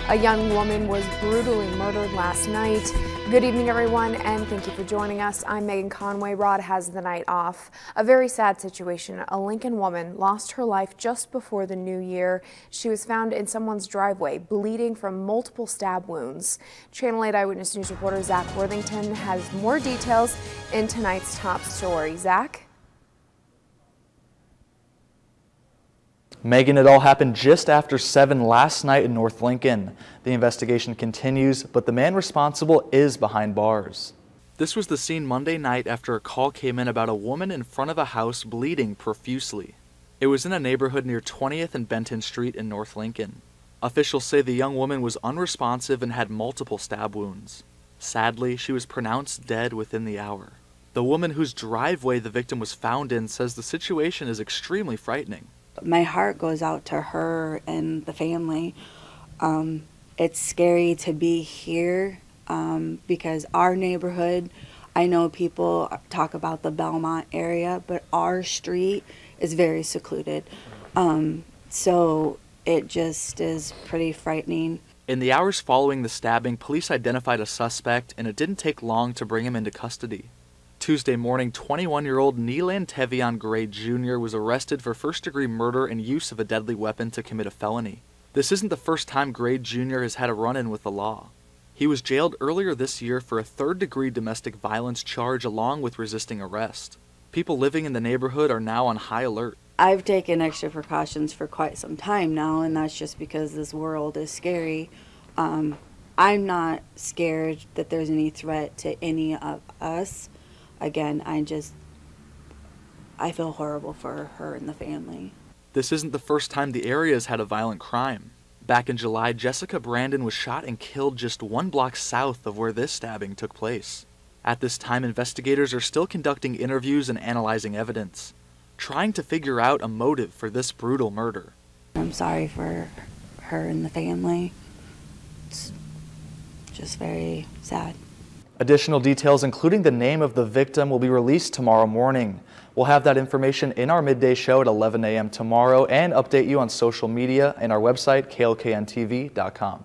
A young woman was brutally murdered last night. Good evening, everyone, and thank you for joining us. I'm Megan Conway. Rod has the night off. A very sad situation. A Lincoln woman lost her life just before the new year. She was found in someone's driveway, bleeding from multiple stab wounds. Channel 8 Eyewitness News reporter Zach Worthington has more details in tonight's top story. Zach? Megan, it all happened just after 7 last night in North Lincoln. The investigation continues, but the man responsible is behind bars. This was the scene Monday night after a call came in about a woman in front of a house bleeding profusely. It was in a neighborhood near 20th and Benton Street in North Lincoln. Officials say the young woman was unresponsive and had multiple stab wounds. Sadly, she was pronounced dead within the hour. The woman whose driveway the victim was found in says the situation is extremely frightening. My heart goes out to her and the family. It's scary to be here because our neighborhood, I know people talk about the Belmont area, but our street is very secluded. So it just is pretty frightening. In the hours following the stabbing, police identified a suspect, and it didn't take long to bring him into custody. Tuesday morning, 21-year-old Neelan Tevion Gray Jr. was arrested for first-degree murder and use of a deadly weapon to commit a felony. This isn't the first time Gray Jr. has had a run-in with the law. He was jailed earlier this year for a third-degree domestic violence charge along with resisting arrest. People living in the neighborhood are now on high alert. I've taken extra precautions for quite some time now, and that's just because this world is scary. I'm not scared that there's any threat to any of us. Again, I feel horrible for her and the family. This isn't the first time the area has had a violent crime. Back in July, Jessica Brandon was shot and killed just 1 block south of where this stabbing took place. At this time, investigators are still conducting interviews and analyzing evidence, trying to figure out a motive for this brutal murder. I'm sorry for her and the family. It's just very sad. Additional details, including the name of the victim, will be released tomorrow morning. We'll have that information in our midday show at 11 a.m. tomorrow and update you on social media and our website, klkntv.com.